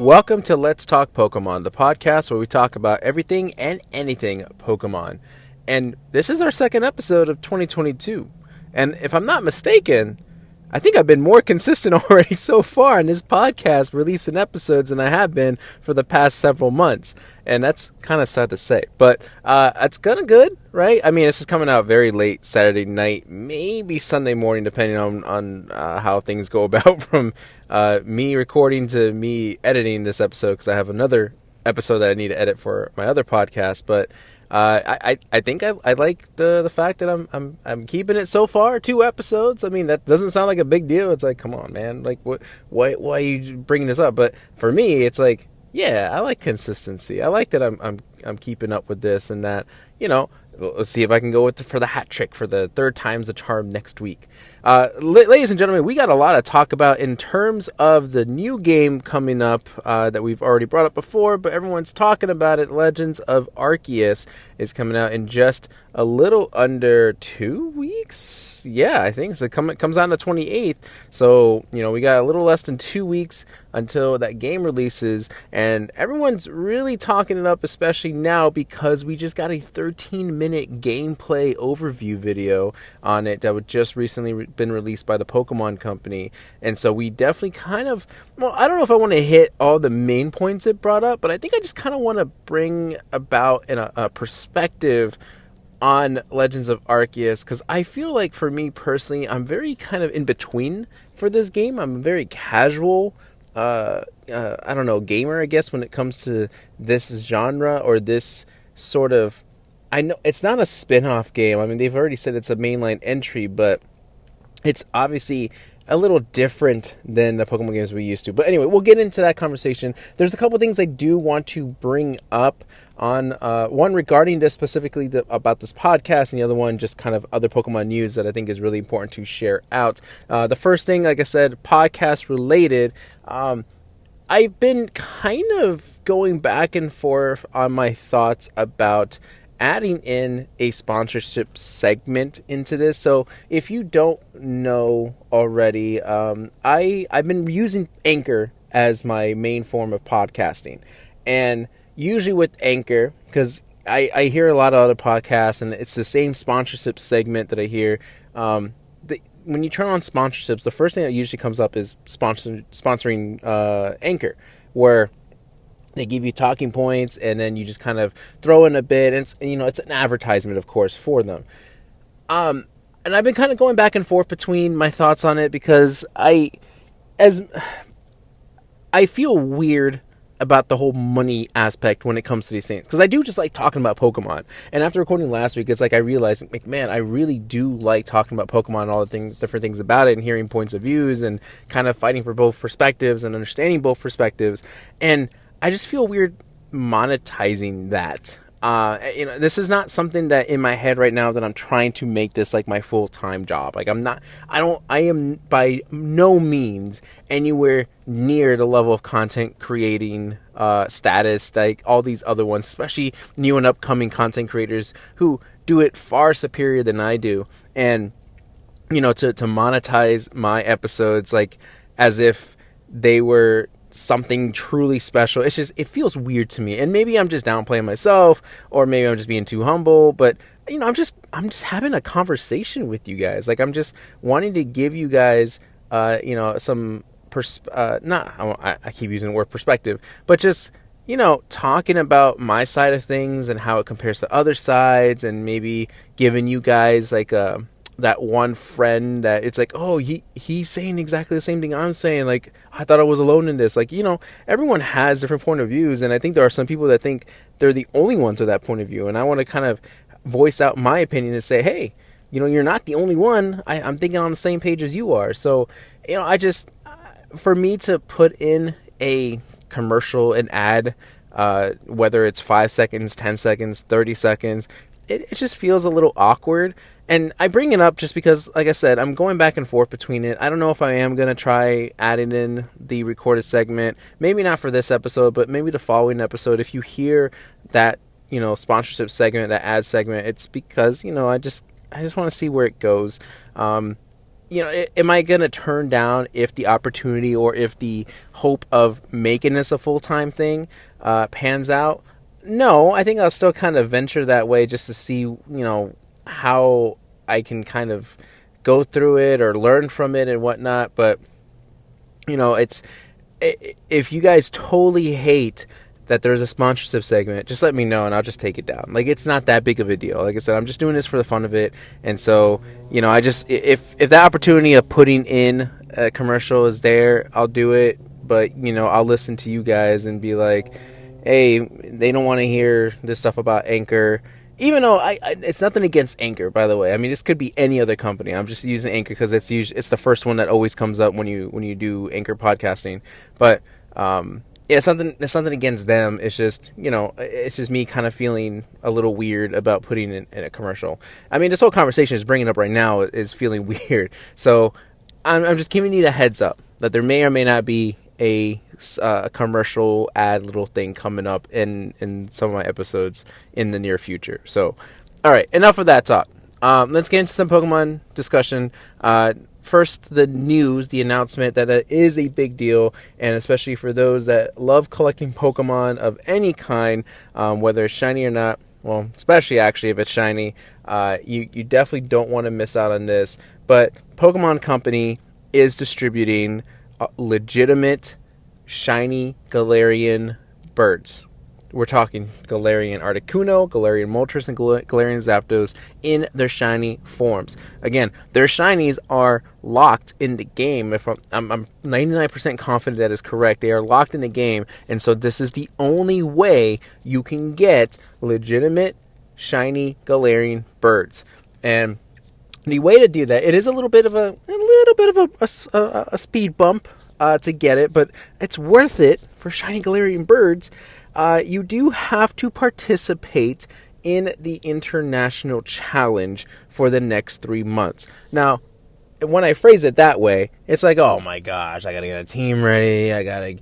Welcome to Let's Talk Pokemon, the podcast where we talk about everything and anything Pokemon. And this is our second episode of 2022. And if I'm not mistaken, I think I've been more consistent already so far in this podcast releasing episodes than I have been for the past several months. And that's kind of sad to say. But it's kind of good, right? I mean, this is coming out very late Saturday night, maybe Sunday morning, depending on how things go about from me recording to me editing this episode, because I have another episode that I need to edit for my other podcast. But I think I like the fact that I'm keeping it so far, 2 episodes. I mean, that doesn't sound like a big deal. It's like, come on, man, like why are you bringing this up? But for me, it's like, yeah, I like consistency. I like that I'm keeping up with this and that. Let's see if I can go for the hat trick for the 3rd time's the charm next week. Ladies and gentlemen, we got a lot to talk about in terms of the new game coming up that we've already brought up before, but everyone's talking about it. Legends of Arceus is coming out in just a little under 2 weeks. Yeah, I think so. It comes out on the 28th. So, we got a little less than 2 weeks until that game releases, and everyone's really talking it up, especially now because we just got a 13-minute gameplay overview video on it that would just recently been released by the Pokémon Company. And so we definitely I don't know if I want to hit all the main points it brought up, but I think I just kind of want to bring about a perspective on Legends of Arceus, because I feel like for me personally, I'm very kind of in between for this game. I'm a very casual gamer, I guess, when it comes to this genre or this sort of, I know it's not a spin-off game. I mean, they've already said it's a mainline entry, but it's obviously a little different than the Pokemon games we used to. But anyway, we'll get into that conversation. There's a couple things I do want to bring up on, one regarding this specifically about this podcast, and the other one just kind of other Pokemon news that I think is really important to share out. The first thing, like I said, podcast related. I've been kind of going back and forth on my thoughts about adding in a sponsorship segment into this. So if you don't know already, I've been using Anchor as my main form of podcasting. And usually with Anchor, because I hear a lot of other podcasts and it's the same sponsorship segment that I hear. When you turn on sponsorships, the first thing that usually comes up is sponsoring Anchor, where they give you talking points, and then you just kind of throw in a bit. And it's an advertisement, of course, for them. And I've been kind of going back and forth between my thoughts on it, because I feel weird about the whole money aspect when it comes to these things, because I do just like talking about Pokemon. And after recording last week, it's like I realized, like, man, I really do like talking about Pokemon and all the different things about it, and hearing points of views and kind of fighting for both perspectives and understanding both perspectives. And I just feel weird monetizing that. This is not something that in my head right now that I'm trying to make this like my full-time job. Like I am by no means anywhere near the level of content creating status like all these other ones, especially new and upcoming content creators who do it far superior than I do. And, to monetize my episodes like as if they were something truly special, it feels weird to me. And maybe I'm just downplaying myself, or maybe I'm just being too humble, but I'm just having a conversation with you guys. Like, I'm just wanting to give you guys some I keep using the word perspective, but just talking about my side of things and how it compares to other sides, and maybe giving you guys like that one friend that it's like, oh, he's saying exactly the same thing I'm saying. Like, I thought I was alone in this. Like, everyone has different point of views. And I think there are some people that think they're the only ones with that point of view. And I want to kind of voice out my opinion and say, hey, you're not the only one. I'm thinking on the same page as you are. So, for me to put in a commercial, an ad, whether it's 5 seconds, 10 seconds, 30 seconds, it just feels a little awkward. And I bring it up just because, like I said, I'm going back and forth between it. I don't know if I am going to try adding in the recorded segment. Maybe not for this episode, but maybe the following episode. If you hear that, sponsorship segment, that ad segment, it's because, I just want to see where it goes. am I going to turn down if the opportunity or if the hope of making this a full-time thing pans out? No, I think I'll still kind of venture that way just to see, how I can kind of go through it or learn from it and whatnot. But, it's, if you guys totally hate that there's a sponsorship segment, just let me know and I'll just take it down. Like, it's not that big of a deal. Like I said, I'm just doing this for the fun of it. And so, I just, if the opportunity of putting in a commercial is there, I'll do it. But, I'll listen to you guys and be like, hey, they don't want to hear this stuff about Anchor. Even though it's nothing against Anchor, by the way. I mean, this could be any other company. I'm just using Anchor because it's the first one that always comes up when you do Anchor podcasting. But it's something against them. It's just it's just me kind of feeling a little weird about putting in a commercial. I mean, this whole conversation is bringing up right now is feeling weird. So I'm just giving you the heads up that there may or may not be a commercial ad little thing coming up in some of my episodes in the near future. So, all right, enough of that talk. Let's get into some Pokemon discussion. First, the news, the announcement that it is a big deal, and especially for those that love collecting Pokemon of any kind, whether it's shiny or not. Well, especially actually if it's shiny, you definitely don't want to miss out on this. But Pokémon Company is distributing legitimate shiny Gallerian birds. We're talking Gallerian Articuno, Gallerian Moltres, and Gallerian Zapdos in their shiny forms. Again, their shinies are locked in the game. If I'm 99% confident that is correct. They are locked in the game, and so this is the only way you can get legitimate shiny Gallerian birds. And the way to do that, it is a little bit of a speed bump to get it, but it's worth it for shiny Gallerian birds. You do have to participate in the International Challenge for the next 3 months. Now, when I phrase it that way, it's like, oh my gosh, I gotta get a team ready, I gotta,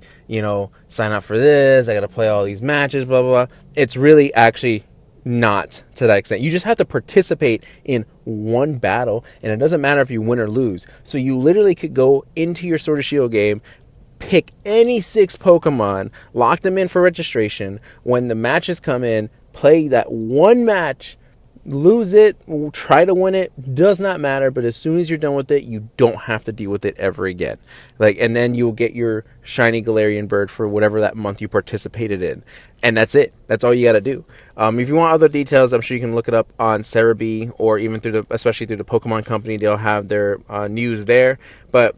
sign up for this, I gotta play all these matches, blah, blah, blah. It's really actually not to that extent. You just have to participate in one battle, and it doesn't matter if you win or lose. So you literally could go into your Sword and Shield game, pick any 6 Pokemon, lock them in for registration. When the matches come in, play that one match, lose it, try to win it, does not matter. But as soon as you're done with it, you don't have to deal with it ever again. And then you'll get your shiny Gallerian bird for whatever that month you participated in, and that's it. That's all you got to do. If you want other details, I'm sure you can look it up on Cerebi or even especially through the Pokemon Company. They'll have their news there. But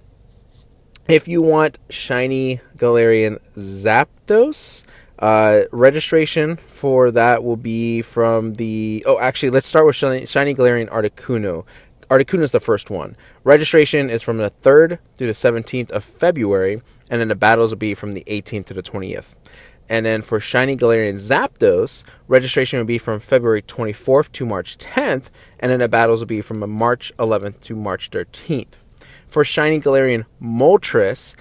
if you want shiny Gallerian Zapdos, registration for that will be from the... Oh, actually, let's start with shiny Gallerian Articuno. Articuno is the first one. Registration is from the 3rd to the 17th of February, and then the battles will be from the 18th to the 20th. And then for shiny Gallerian Zapdos, registration will be from February 24th to March 10th, and then the battles will be from March 11th to March 13th. For shiny Gallerian Moltres,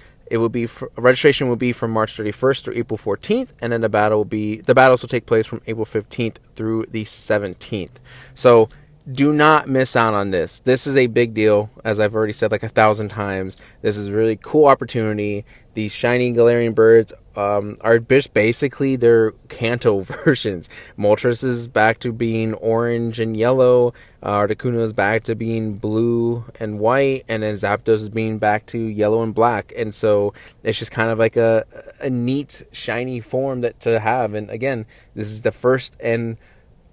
registration will be from March 31st through April 14th, and then the battles will take place from April 15th through the 17th. So do not miss out on this. This is a big deal, as I've already said like 1,000 times. This is a really cool opportunity. These shiny Gallerian birds are just basically their Kanto versions. Moltres is back to being orange and yellow. Articuno is back to being blue and white, and then Zapdos is being back to yellow and black. And so it's just kind of like a neat shiny form to have. And again, this is the first and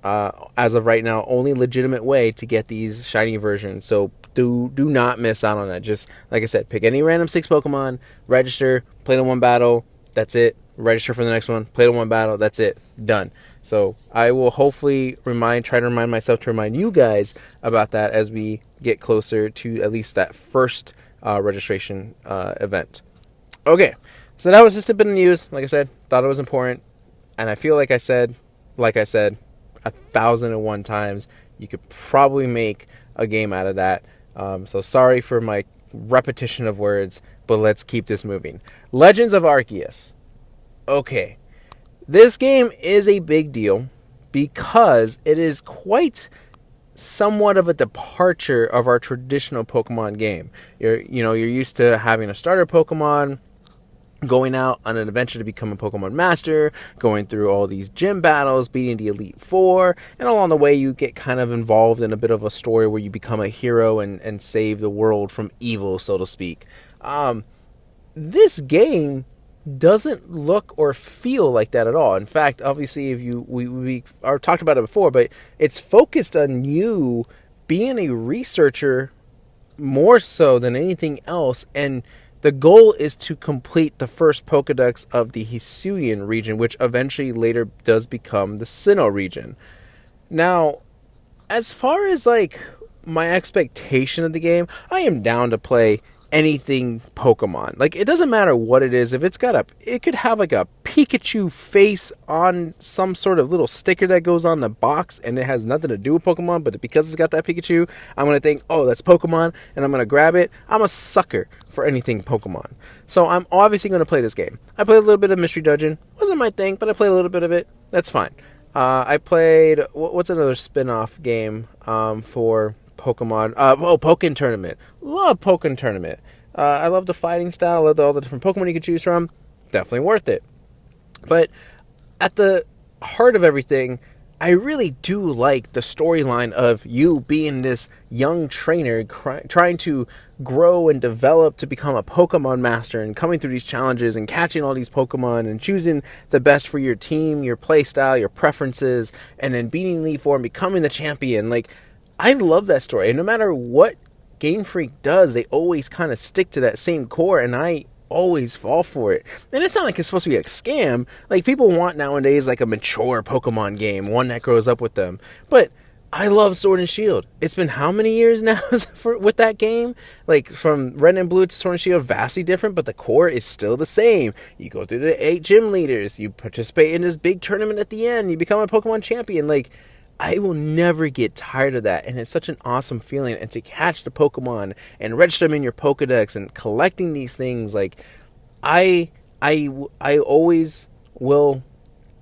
as of right now, only legitimate way to get these shiny versions. So do not miss out on that. Just like I said, pick any random 6 Pokemon, register, play the one battle, that's it. Register for the next one, play the one battle, that's it. Done. So I will hopefully try to remind myself to remind you guys about that as we get closer to at least that first registration event. Okay, so that was just a bit of news. Like I said, thought it was important, and I feel like I said 1,001 times, you could probably make a game out of that. So sorry for my repetition of words, but let's keep this moving. Legends of Arceus. Okay, this game is a big deal because it is quite somewhat of a departure of our traditional Pokemon game. You're used to having a starter Pokemon, going out on an adventure to become a Pokemon Master, going through all these gym battles, beating the Elite Four, and along the way you get kind of involved in a bit of a story where you become a hero and save the world from evil, so to speak. This game doesn't look or feel like that at all. In fact, obviously, if we talked about it before, but it's focused on you being a researcher more so than anything else, and the goal is to complete the first Pokedex of the Hisuian region, which eventually later does become the Sinnoh region. Now, as far as like my expectation of the game, I am down to play anything Pokemon. Like, it doesn't matter what it is. If it could have like a Pikachu face on some sort of little sticker that goes on the box and it has nothing to do with Pokemon, but because it's got that Pikachu, I'm going to think, oh, that's Pokemon, and I'm going to grab it. I'm a sucker for anything Pokemon. So I'm obviously going to play this game. I played a little bit of Mystery Dungeon. Wasn't my thing, but I played a little bit of it. That's fine. I played, what's another spin-off game for Pokemon? Pokken Tournament. Love Pokken Tournament. I love the fighting style. I love all the different Pokemon you can choose from. Definitely worth it. But at the heart of everything, I really do like the storyline of you being this young trainer trying to grow and develop to become a Pokemon Master and coming through these challenges and catching all these Pokemon and choosing the best for your team, your play style, your preferences, and then beating Elite Four and becoming the champion. Like, I love that story. And no matter what Game Freak does, they always kind of stick to that same core, and I always fall for it. And it's not like it's supposed to be a scam. Like, people want nowadays like a mature Pokemon game, one that grows up with them. But I love Sword and Shield. It's been how many years now with that game? Like, from Red and Blue to Sword and Shield, vastly different, but the core is still the same. You go through the 8 gym leaders, you participate in this big tournament at the end, you become a Pokemon champion. Like, I will never get tired of that, and it's such an awesome feeling. And to catch the Pokemon and register them in your Pokedex and collecting these things, like, I always will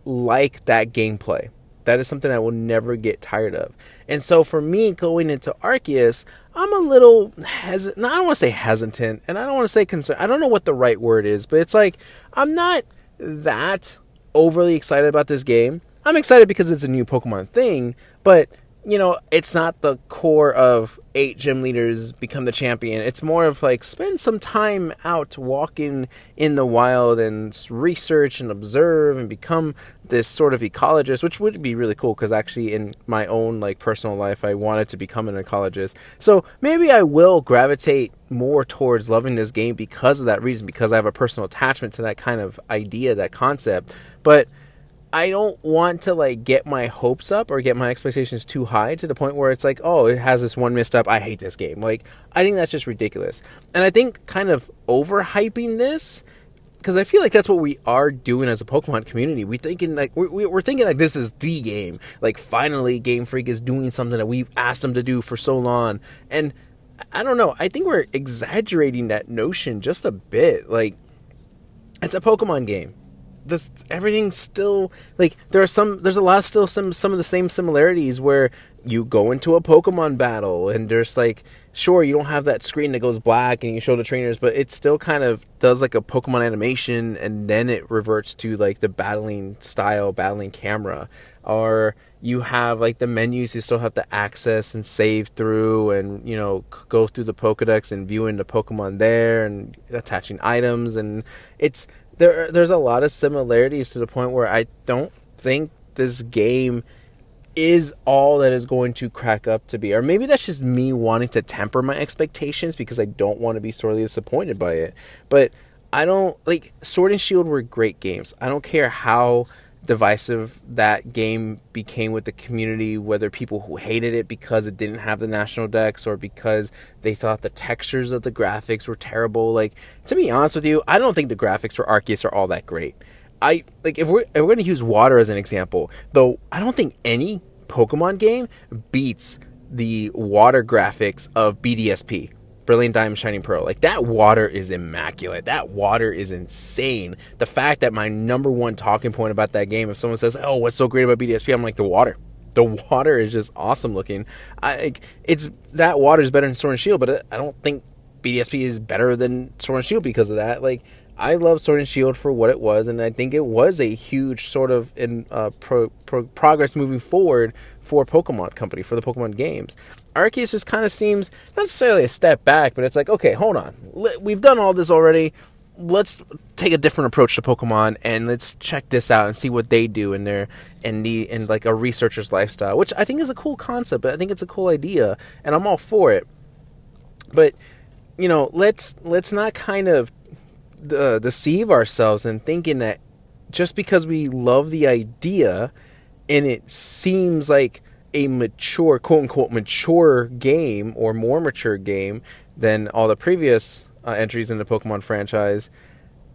like that gameplay. That is something I will never get tired of. And so for me, going into Arceus, I'm a little hesitant. I don't want to say hesitant, and I don't want to say concerned. I don't know what the right word is, but it's like, I'm not that overly excited about this game. I'm excited because it's a new Pokemon thing, but, you know, it's not the core of 8 gym leaders become the champion. It's more of like, spend some time out walking in the wild and research and observe and become this sort of ecologist, which would be really cool because actually in my own like personal life, I wanted to become an ecologist. So maybe I will gravitate more towards loving this game because of that reason, because I have a personal attachment to that kind of idea, that concept. But I don't want to like get my hopes up or get my expectations too high to the point where it's like, oh, it has this one misstep, I hate this game. Like, I think that's just ridiculous. And I think kind of overhyping this, because I feel like that's what we are doing as a Pokemon community. We're thinking like this is the game. Like, finally Game Freak is doing something that we've asked them to do for so long. And I don't know, I think we're exaggerating that notion just a bit. Like, it's a Pokemon game. Everything's still like, there's a lot of still some of the same similarities where you go into a Pokemon battle and there's like, sure, you don't have that screen that goes black and you show the trainers, but it still kind of does like a Pokemon animation, and then it reverts to like the battling style, battling camera. Or you have like the menus you still have to access and save through, and, you know, go through the Pokedex and viewing the Pokemon there and attaching items, and there's a lot of similarities to the point where I don't think this game is all that is going to crack up to be. Or maybe that's just me wanting to temper my expectations because I don't want to be sorely disappointed by it. But I don't, like, Sword and Shield were great games. I don't care how divisive that game became with the community, whether people who hated it because it didn't have the national dex or because they thought the textures of the graphics were terrible. Like, to be honest with you, I don't think the graphics for Arceus are all that great. If we're going to use water as an example, though, I don't think any Pokemon game beats the water graphics of BDSP, Brilliant Diamond Shining Pearl. Like, that water is immaculate. That water is insane. The fact that my number one talking point about that game, if someone says, oh, what's so great about BDSP, I'm like, the water. the water is just awesome looking. It's that water is better than Sword and Shield, but I don't think BDSP is better than Sword and Shield because of that. Like, I love Sword and Shield for what it was, and I think it was a huge sort of progress moving forward for Pokemon Company, for the Pokemon games. Arceus just kind of seems not necessarily a step back, but it's like, okay, hold on, we've done all this already. Let's take a different approach to Pokemon and let's check this out and see what they do in their in like a researcher's lifestyle, which I think is a cool concept. But I think it's a cool idea, and I'm all for it. But let's not kind of deceive ourselves in thinking that just because we love the idea and it seems like a mature, quote unquote, mature game or more mature game than all the previous entries in the Pokemon franchise,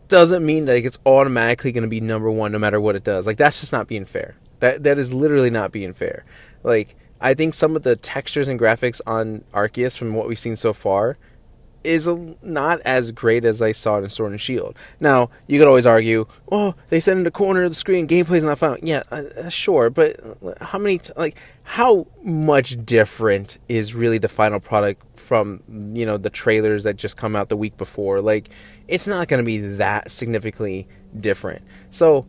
doesn't mean that it's automatically going to be number one no matter what it does. Like, that's just not being fair. That is literally not being fair. Like, I think some of the textures and graphics on Arceus from what we've seen so far is not as great as I saw it in Sword and Shield. Now, you could always argue, oh, they said in the corner of the screen, gameplay's not found. Yeah, sure, but how much different is really the final product from, the trailers that just come out the week before? Like, it's not going to be that significantly different. So,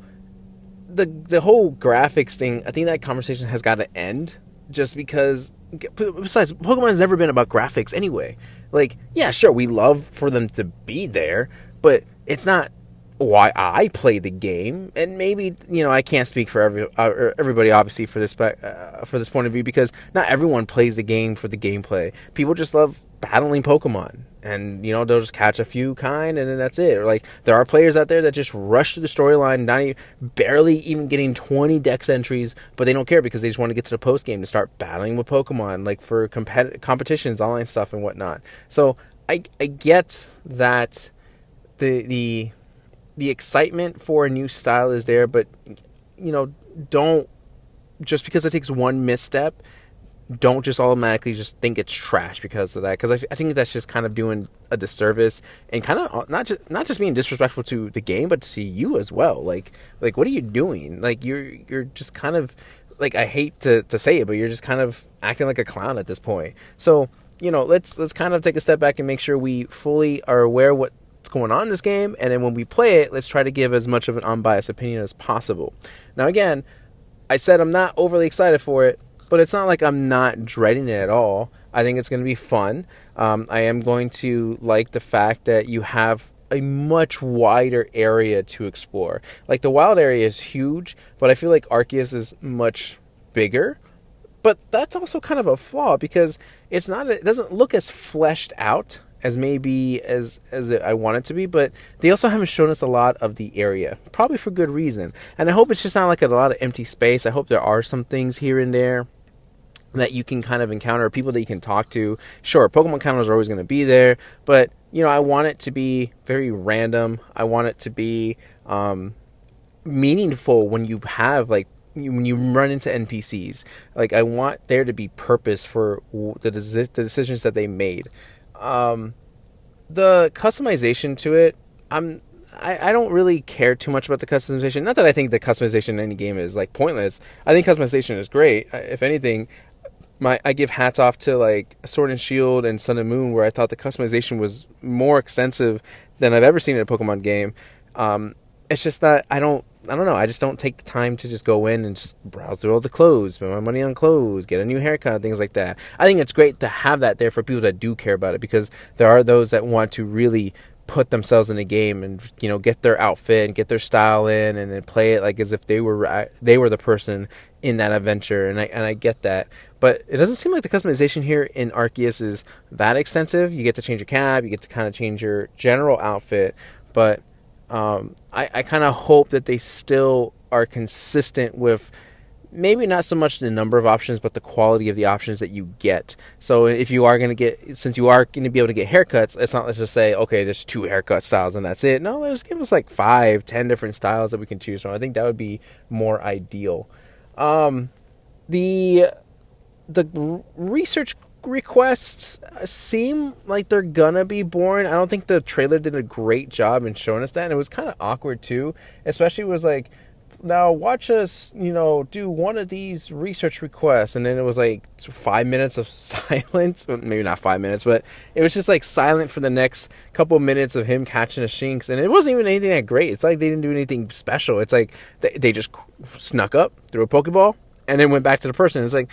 the whole graphics thing, I think that conversation has got to end, just because, besides, Pokemon has never been about graphics anyway. Like, yeah, sure, we love for them to be there, but it's not why I play the game. And maybe, I can't speak for everybody, obviously, for this point of view, because not everyone plays the game for the gameplay. People just love battling Pokemon, and they'll just catch a few and then that's it. Or like, there are players out there that just rush through the storyline, barely even getting 20 dex entries, but they don't care because they just want to get to the post game to start battling with Pokemon, like for competitions, online stuff and whatnot. So I get that the excitement for a new style is there, but don't, just because it takes one misstep, don't just automatically just think it's trash because of that. Because I think that's just kind of doing a disservice and kind of not just being disrespectful to the game, but to you as well. Like what are you doing? Like, you're just kind of, like, I hate to say it, but you're just kind of acting like a clown at this point. So let's kind of take a step back and make sure we fully are aware what's going on in this game, and then when we play it, let's try to give as much of an unbiased opinion as possible. Now, again, I said I'm not overly excited for it, but it's not like I'm not dreading it at all. I think it's going to be fun. I am going to like the fact that you have a much wider area to explore. Like, the wild area is huge, but I feel like Arceus is much bigger. But that's also kind of a flaw, because it doesn't look as fleshed out as maybe as I want it to be, but they also haven't shown us a lot of the area, probably for good reason. And I hope it's just not like a lot of empty space. I hope there are some things here and there that you can kind of encounter, people that you can talk to. Sure, Pokemon counters are always going to be there, but I want it to be very random. I want it to be meaningful when you have, like, when you run into NPCs. Like, I want there to be purpose for the decisions that they made. The customization to it, I don't really care too much about the customization. Not that I think the customization in any game is, like, pointless. I think customization is great. If anything, I give hats off to, like, Sword and Shield and Sun and Moon, where I thought the customization was more extensive than I've ever seen in a Pokemon game. It's just that I don't know. I just don't take the time to just go in and just browse through all the clothes, spend my money on clothes, get a new haircut, things like that. I think it's great to have that there for people that do care about it, because there are those that want to really put themselves in the game and, get their outfit and get their style in, and then play it like as if they were the person in that adventure. And I get that, but it doesn't seem like the customization here in Arceus is that extensive. You get to change your cap, you get to kind of change your general outfit, but I kind of hope that they still are consistent with maybe not so much the number of options, but the quality of the options that you get. So if you are going to get, since you are going to be able to get haircuts, it's not, let's just say, okay, there's 2 haircut styles and that's it. No, let's give us like 5, 10 different styles that we can choose from. I think that would be more ideal. The research requests seem like they're gonna be boring. I don't think the trailer did a great job in showing us that, and it was kind of awkward too, especially was like now watch us, do one of these research requests. And then it was like 5 minutes of silence. Well, maybe not 5 minutes, but it was just like silent for the next couple of minutes of him catching a Shinx. And it wasn't even anything that great. It's like they didn't do anything special. It's like they just snuck up, threw a Pokeball, and then went back to the person. It's like,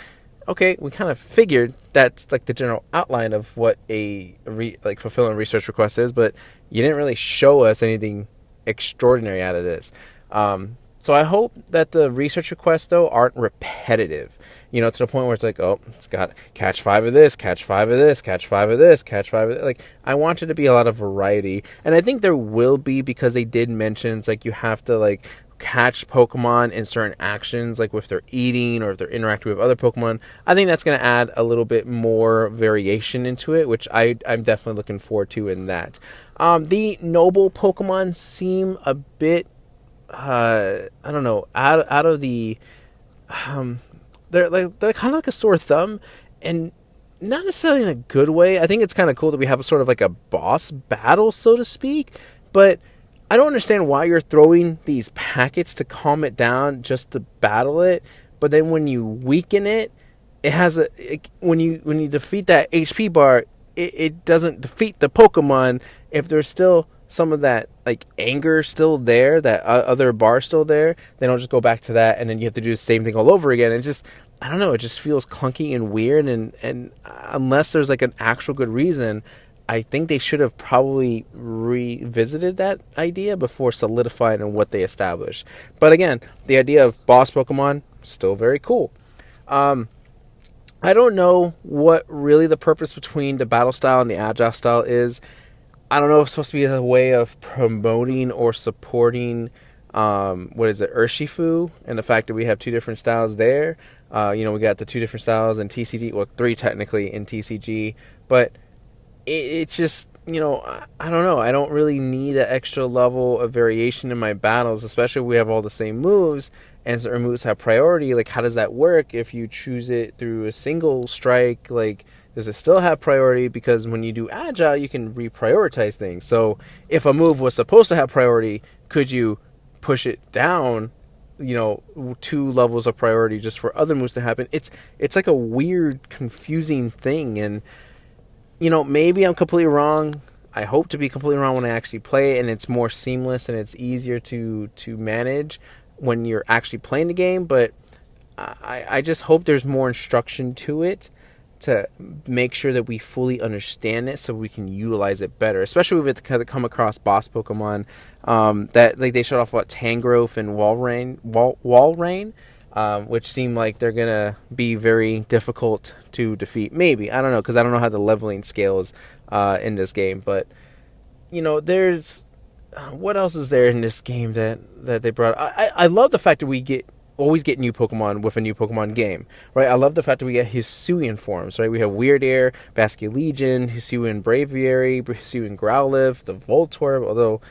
okay, we kind of figured that's like the general outline of what a fulfilling research request is, but you didn't really show us anything extraordinary out of this. So I hope that the research requests, though, aren't repetitive, to the point where it's like, oh, it's got catch 5 of this, catch 5 of this, catch 5 of this, catch 5 of this. Like, I want it to be a lot of variety. And I think there will be, because they did mention, it's like you have to, like, catch Pokemon in certain actions, like if they're eating or if they're interacting with other Pokemon. I think that's going to add a little bit more variation into it, which I'm definitely looking forward to in that. The noble Pokemon seem a bit, I don't know, out of the, they're kind of like a sore thumb, and not necessarily in a good way. I think it's kind of cool that we have a sort of like a boss battle, so to speak, but I don't understand why you're throwing these packets to calm it down just to battle it, but then when you weaken it, it has when you defeat that HP bar, it doesn't defeat the Pokemon if there's still some of that like anger still there, that other bar still there. They don't just go back to that, and then you have to do the same thing all over again. It just, I don't know, it just feels clunky and weird, and unless there's like an actual good reason, I think they should have probably revisited that idea before solidifying on what they established. But again, the idea of boss Pokemon, still very cool. I don't know what really the purpose between the battle style and the agile style is. I don't know if it's supposed to be a way of promoting or supporting, Urshifu, and the fact that we have two different styles there. We got the two different styles in TCG, well, 3 technically in TCG, but it's just, I don't know. I don't really need an extra level of variation in my battles, especially if we have all the same moves and certain moves have priority. Like, how does that work if you choose it through a single strike? Like, does it still have priority? Because when you do agile, you can reprioritize things. So if a move was supposed to have priority, could you push it down, 2 levels of priority just for other moves to happen? It's like a weird, confusing thing, and maybe I'm completely wrong. I hope to be completely wrong when I actually play it, and it's more seamless and it's easier to manage when you're actually playing the game. But I just hope there's more instruction to it to make sure that we fully understand it so we can utilize it better, especially with it come across boss Pokemon that, like, they showed off Tangrowth and Walrein, which seem like they're going to be very difficult to defeat. Maybe. I don't know, because I don't know how the leveling scale is in this game. But, there's... what else is there in this game that they brought? I love the fact that we always get new Pokemon with a new Pokemon game, right? I love the fact that we get Hisuian forms, right? We have Weird Air, Basculegion, Hisuian Braviary, Hisuian Growlithe, the Voltorb, although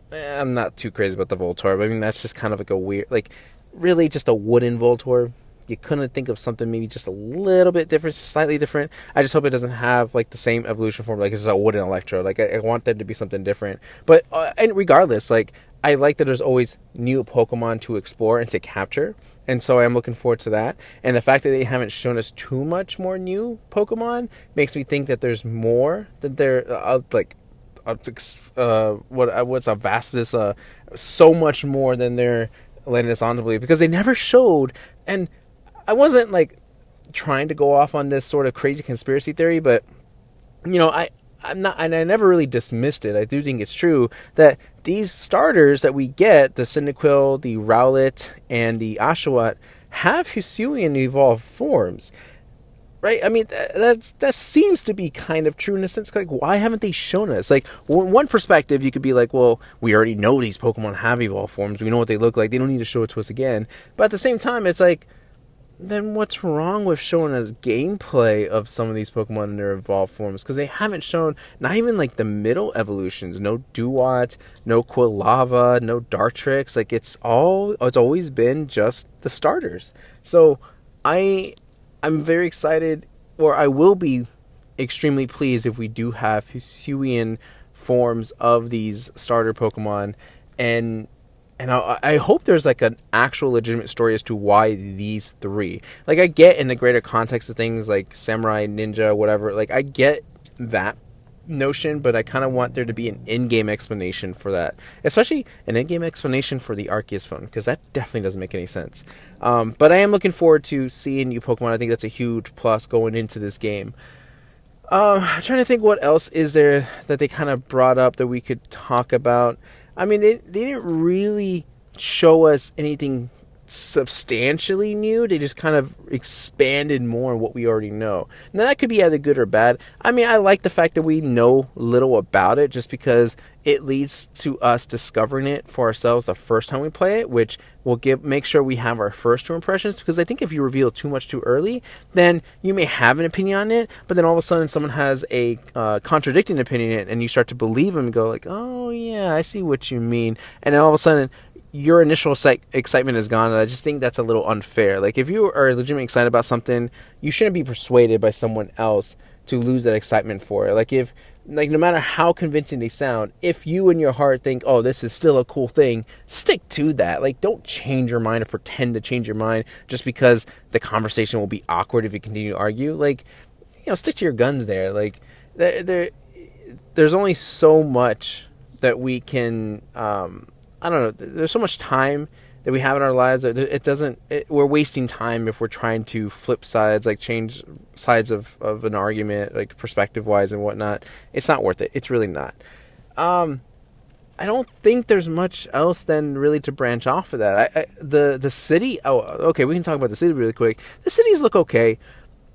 I'm not too crazy about the Voltorb. I mean, that's just kind of like a weird... like, really just a wooden Voltorb. You couldn't think of something maybe just a little bit different, slightly different. I just hope it doesn't have like the same evolution form, like it's just a wooden Electro. Like, I want there to be something different. But and regardless, like, I like that there's always new Pokemon to explore and to capture, and so I'm looking forward to that. And the fact that they haven't shown us too much more new Pokemon makes me think that there's more, that they're what's a vastness, so much more than they're letting us on to believe, because they never showed. And I wasn't like trying to go off on this sort of crazy conspiracy theory, but I'm not, and I never really dismissed it. I do think it's true that these starters that we get, the Cyndaquil, the Rowlet, and the Oshawott, have Hisuian evolved forms, right? I mean, that seems to be kind of true in a sense. Like, why haven't they shown us? Like, one perspective, you could be like, well, we already know these Pokemon have evolved forms. We know what they look like. They don't need to show it to us again. But at the same time, it's like, then what's wrong with showing us gameplay of some of these Pokemon in their evolved forms? Because they haven't shown, not even like the middle evolutions. No Duat, no Quilava, no Dartrix. Like, it's always been just the starters. So I'm very excited, or I will be extremely pleased if we do have Hisuian forms of these starter Pokemon. And And I hope there's like an actual legitimate story as to why these three. Like, I get in the greater context of things like samurai, ninja, whatever. Like, I get that notion, but I kind of want there to be an in-game explanation for that, especially an in-game explanation for the Arceus phone, because that definitely doesn't make any sense. But I am looking forward to seeing new Pokemon. I think that's a huge plus going into this game. I'm trying to think what else is there that they kind of brought up that we could talk about. I mean, they didn't really show us anything substantially new. They just kind of expanded more on what we already know. Now, that could be either good or bad. I mean, I like the fact that we know little about it just because it leads to us discovering it for ourselves the first time we play it, which will make sure we have our first two impressions, because I think if you reveal too much too early, then you may have an opinion on it, but then all of a sudden someone has a contradicting opinion in it, and you start to believe them and go like, oh yeah, I see what you mean, and then all of a sudden your initial excitement is gone, and I just think that's a little unfair. Like, if you are legitimately excited about something, you shouldn't be persuaded by someone else to lose that excitement for it. Like, no matter how convincing they sound, if you in your heart think, oh, this is still a cool thing, stick to that. Like, don't change your mind or pretend to change your mind just because the conversation will be awkward if you continue to argue. Like, stick to your guns there. Like, there's only so much that we can, I don't know, there's so much time that we have in our lives that we're wasting time if we're trying to flip sides, like change sides of an argument, like perspective wise and whatnot. It's not worth it. It's really not. I don't think there's much else then really to branch off of that. The city. Oh, okay. We can talk about the city really quick. The cities look okay.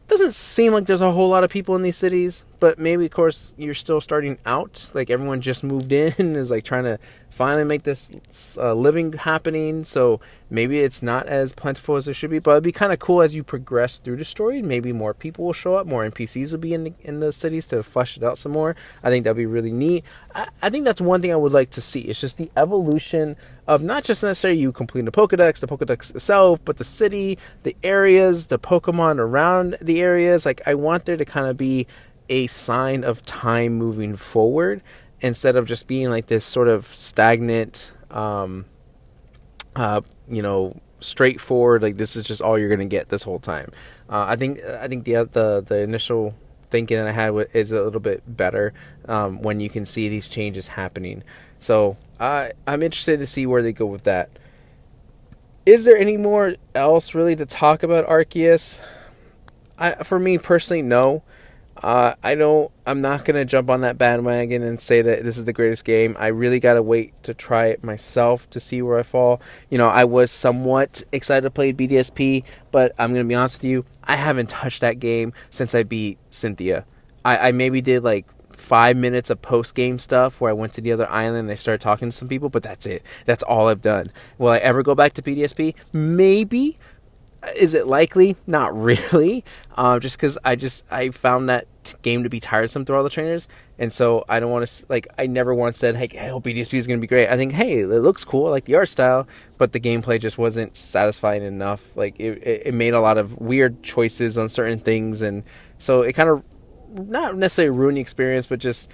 Doesn't seem like there's a whole lot of people in these cities, but maybe, of course, you're still starting out. Like, everyone just moved in and is like trying to finally make this living happening. So maybe it's not as plentiful as it should be, but it'd be kind of cool as you progress through the story. Maybe more people will show up, more NPCs will be in the cities to flesh it out some more. I think that'd be really neat. I think that's one thing I would like to see. It's just the evolution of not just necessarily you completing the Pokedex itself, but the city, the areas, the Pokemon around the areas. Like, I want there to kind of be a sign of time moving forward instead of just being like this sort of stagnant, straightforward, like this is just all you're going to get this whole time. I think the initial thinking that I had is a little bit better when you can see these changes happening. So I'm interested to see where they go with that. Is there any more else really to talk about Arceus? For me personally, no. I'm not going to jump on that bandwagon and say that this is the greatest game. I really got to wait to try it myself to see where I fall. I was somewhat excited to play BDSP, but I'm going to be honest with you, I haven't touched that game since I beat Cynthia. I maybe did like 5 minutes of post-game stuff where I went to the other island and I started talking to some people, but that's it. That's all I've done. Will I ever go back to BDSP? Maybe. Is it likely? Not really. Just because I found that game to be tiresome through all the trainers, and so I don't want to I never once said, hey, I hope BDSP is going to be great. I think, hey, it looks cool, I like the art style, but the gameplay just wasn't satisfying enough. Like it made a lot of weird choices on certain things, and so it kind of not necessarily ruined the experience, but just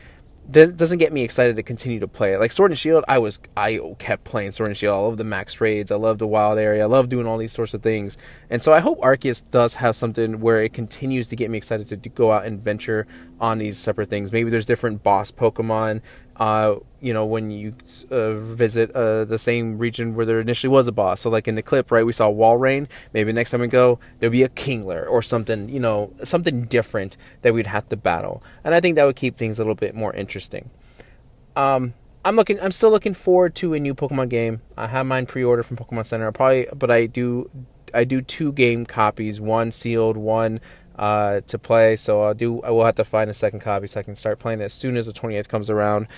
doesn't get me excited to continue to play it. Like Sword and Shield, I kept playing Sword and Shield. I love the max raids. I love the wild area. I love doing all these sorts of things. And so I hope Arceus does have something where it continues to get me excited to go out and venture on these separate things. Maybe there's different boss Pokemon, when you visit the same region where there initially was a boss. So like in the clip, right, we saw Walrein. Maybe next time we go, there'll be a Kingler or something, something different that we'd have to battle. And I think that would keep things a little bit more interesting. I'm still looking forward to a new Pokemon game. I have mine pre-ordered from Pokemon Center. But I do 2 game copies, one sealed, one to play. So I will have to find a second copy so I can start playing it as soon as the 28th comes around.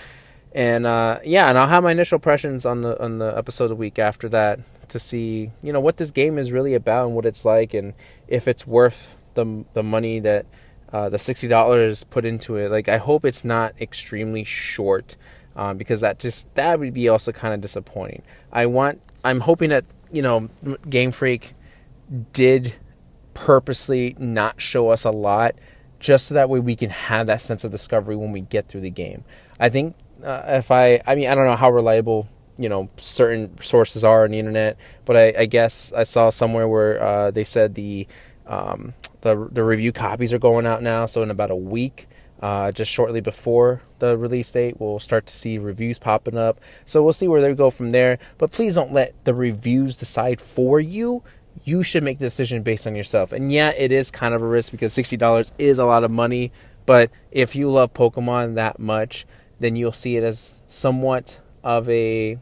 And and I'll have my initial impressions on the episode the week after that to see what this game is really about and what it's like, and if it's worth the money that the $60 put into it. Like, I hope it's not extremely short, because that would be also kind of disappointing. I'm hoping that Game Freak did purposely not show us a lot, just so that way we can have that sense of discovery when we get through the game. I think I don't know how reliable certain sources are on the internet. But I guess I saw somewhere where they said the review copies are going out now. So in about a week, just shortly before the release date, we'll start to see reviews popping up. So we'll see where they go from there. But please don't let the reviews decide for you. You should make the decision based on yourself. And yeah, it is kind of a risk because $60 is a lot of money. But if you love Pokemon that much, then you'll see it as somewhat of a,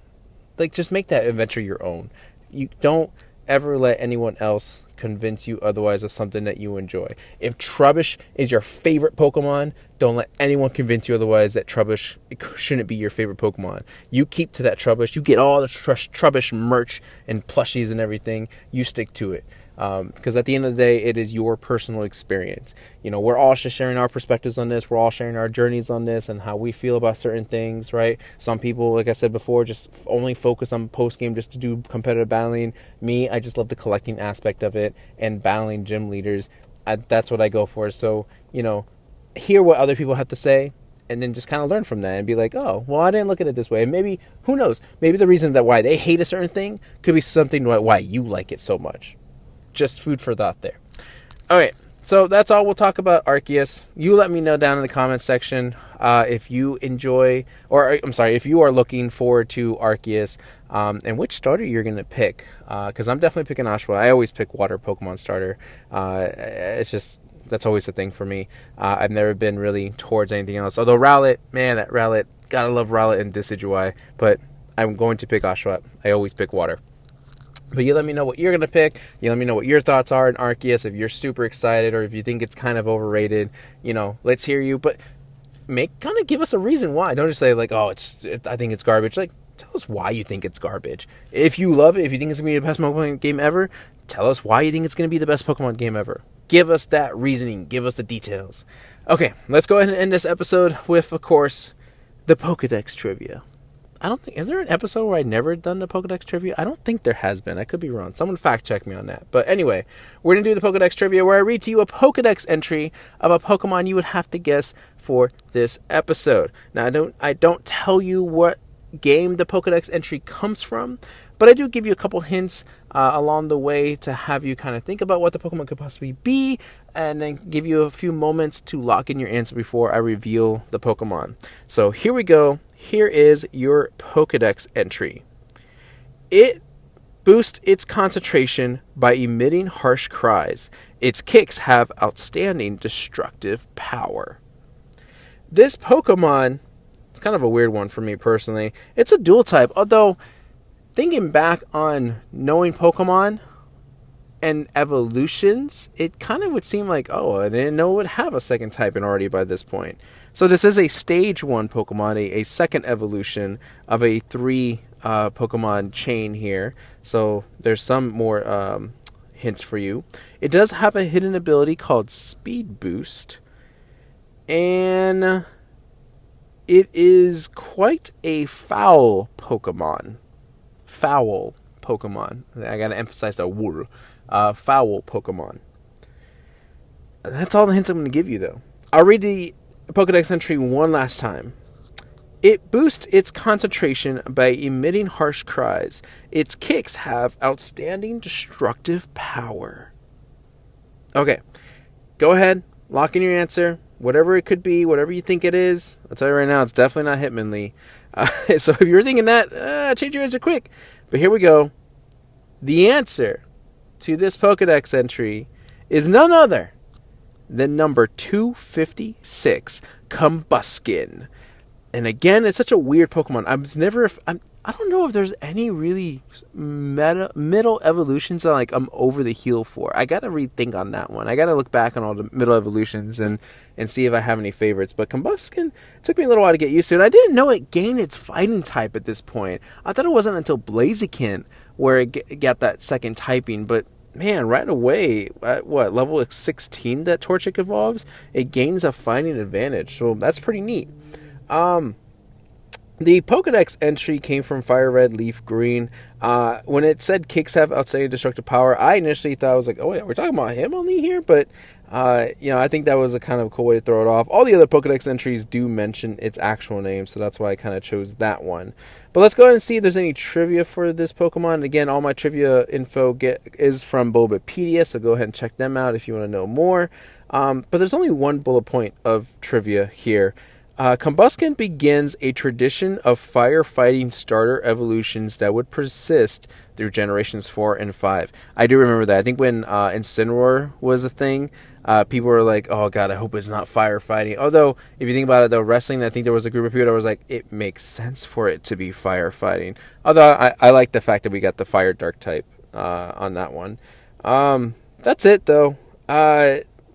just make that adventure your own. You don't ever let anyone else convince you otherwise of something that you enjoy. If Trubbish is your favorite Pokemon, don't let anyone convince you otherwise that Trubbish shouldn't be your favorite Pokemon. You keep to that Trubbish. You get all the Trubbish merch and plushies and everything. You stick to it. Because at the end of the day, it is your personal experience. We're all just sharing our perspectives on this. We're all sharing our journeys on this and how we feel about certain things, right? Some people, like I said before, just only focus on post-game just to do competitive battling. Me, I just love the collecting aspect of it and battling gym leaders. That's what I go for. So, hear what other people have to say and then just kind of learn from that and be like, oh, well, I didn't look at it this way. And maybe, who knows, maybe the reason that why they hate a certain thing could be something why you like it so much. Just food for thought there. All right, so that's all we'll talk about Arceus. You let me know down in the comments section if you enjoy, if you are looking forward to Arceus and which starter you're going to pick. Because I'm definitely picking Oshawott. I always pick water Pokemon starter. It's just, that's always the thing for me. I've never been really towards anything else. Although Rowlet, that Rowlet, gotta love Rowlet and Decidueye. But I'm going to pick Oshawott. I always pick water. But you let me know what you're going to pick. You let me know what your thoughts are in Arceus. If you're super excited or if you think it's kind of overrated, let's hear you. But kind of give us a reason why. Don't just say I think it's garbage. Tell us why you think it's garbage. If you love it, if you think it's going to be the best Pokemon game ever, tell us why you think it's going to be the best Pokemon game ever. Give us that reasoning. Give us the details. Okay, let's go ahead and end this episode with, of course, the Pokedex Trivia. I don't think, is there an episode where I've never done the Pokedex Trivia? I don't think there has been. I could be wrong. Someone fact check me on that. But anyway, we're going to do the Pokedex Trivia where I read to you a Pokedex entry of a Pokemon you would have to guess for this episode. Now, I don't tell you what game the Pokedex entry comes from, but I do give you a couple hints along the way to have you kind of think about what the Pokemon could possibly be, and then give you a few moments to lock in your answer before I reveal the Pokemon. So here we go. Here is your Pokedex entry. It boosts its concentration by emitting harsh cries. Its kicks have outstanding destructive power. This Pokemon, it's kind of a weird one for me personally. It's a dual type, although thinking back on knowing Pokemon and evolutions, it kind of would seem like, I didn't know it would have a second type already by this point. So this is a stage 1 Pokemon, a second evolution of a 3 Pokemon chain here. So there's some more hints for you. It does have a hidden ability called Speed Boost. And it is quite a foul Pokemon. Foul Pokemon. I gotta emphasize the word. Foul Pokemon. That's all the hints I'm going to give you, though. I'll read the Pokedex entry one last time. It boosts its concentration by emitting harsh cries. Its kicks have outstanding destructive power. Okay, go ahead, lock in your answer. Whatever it could be, whatever you think it is. I'll tell you right now, it's definitely not Hitmonlee. So if you're thinking that, change your answer quick. But here we go. The answer to this Pokedex entry is none other than number 256, Combustion. And again, it's such a weird Pokemon. I don't know if there's any really middle evolutions that I'm over the heel for. I gotta rethink on that one. I gotta look back on all the middle evolutions and see if I have any favorites. But Combustion took me a little while to get used to it. I didn't know it gained its fighting type at this point. I thought it wasn't until Blaziken where it got that second typing. But man, right away, at level 16 that Torchic evolves, it gains a fighting advantage. So that's pretty neat. The Pokedex entry came from Fire Red, Leaf Green. When it said kicks have outstanding destructive power, I initially thought, I was like, oh yeah, we're talking about him only here? But, I think that was a kind of cool way to throw it off. All the other Pokedex entries do mention its actual name, so that's why I kind of chose that one. But let's go ahead and see if there's any trivia for this Pokemon. Again, all my trivia info is from Bulbapedia, so go ahead and check them out if you want to know more. But there's only one bullet point of trivia here. Combustion begins a tradition of firefighting starter evolutions that would persist through generations 4 and 5. I do remember that. I think when Incineroar was a thing, people were like, oh god, I hope it's not firefighting. Although, if you think about it, though, wrestling, I think there was a group of people that was like, it makes sense for it to be firefighting. Although, I like the fact that we got the fire dark type on that one. That's it, though.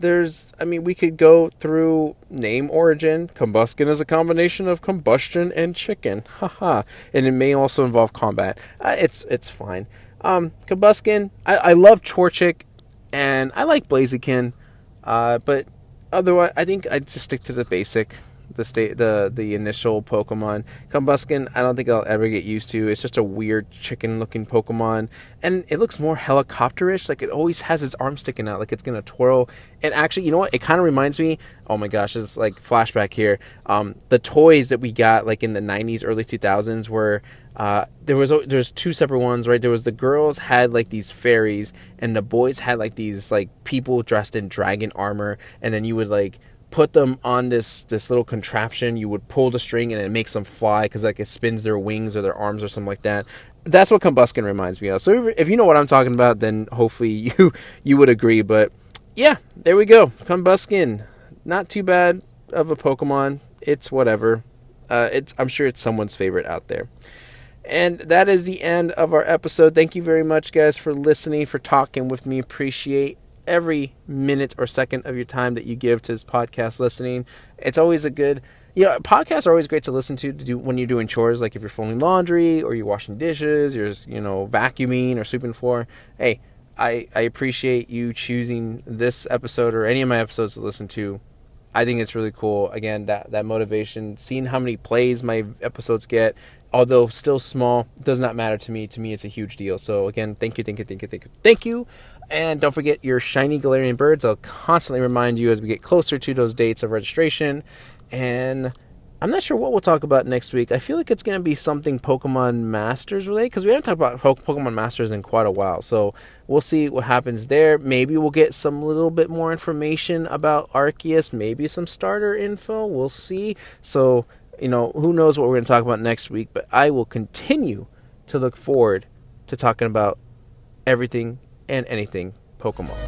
We could go through name origin. Combustion is a combination of combustion and chicken. Haha. And it may also involve combat. It's fine. Combustion, I love Torchic, and I like Blaziken. But otherwise, I think I'd just stick to the basic. The initial Pokemon. Combustion, I don't think I'll ever get used to. It's just a weird chicken looking Pokemon, and it looks more helicopterish. Like, it always has its arm sticking out, like it's gonna twirl. And actually, you know what, it kind of reminds me, oh my gosh, it's like flashback here, the toys that we got like in the 90s, early 2000s, where there's two separate ones, right? There was the girls had like these fairies, and the boys had like these like people dressed in dragon armor, and then you would like put them on this little contraption. You would pull the string and it makes them fly, because like it spins their wings or their arms or something like that. That's what Combustion reminds me of. So if you know what I'm talking about, then hopefully you would agree. But yeah, there we go. Combustion, not too bad of a Pokemon. It's whatever. I'm sure it's someone's favorite out there. And that is the end of our episode. Thank you very much, guys, for listening, for talking with me. Appreciate every minute or second of your time that you give to this podcast listening. It's always a good, podcasts are always great to listen to do when you're doing chores, like if you're folding laundry or you're washing dishes, you're vacuuming or sweeping the floor. Hey, I appreciate you choosing this episode or any of my episodes to listen to. I think it's really cool. Again, that motivation, seeing how many plays my episodes get, although still small, does not matter to me. To me, it's a huge deal. So again, thank you. And don't forget your shiny Gallerian birds. I'll constantly remind you as we get closer to those dates of registration. And I'm not sure what we'll talk about next week. I feel like it's going to be something Pokemon Masters related, because we haven't talked about Pokemon Masters in quite a while. So we'll see what happens there. Maybe we'll get some little bit more information about Arceus. Maybe some starter info. We'll see. So, who knows what we're going to talk about next week. But I will continue to look forward to talking about everything and anything Pokemon.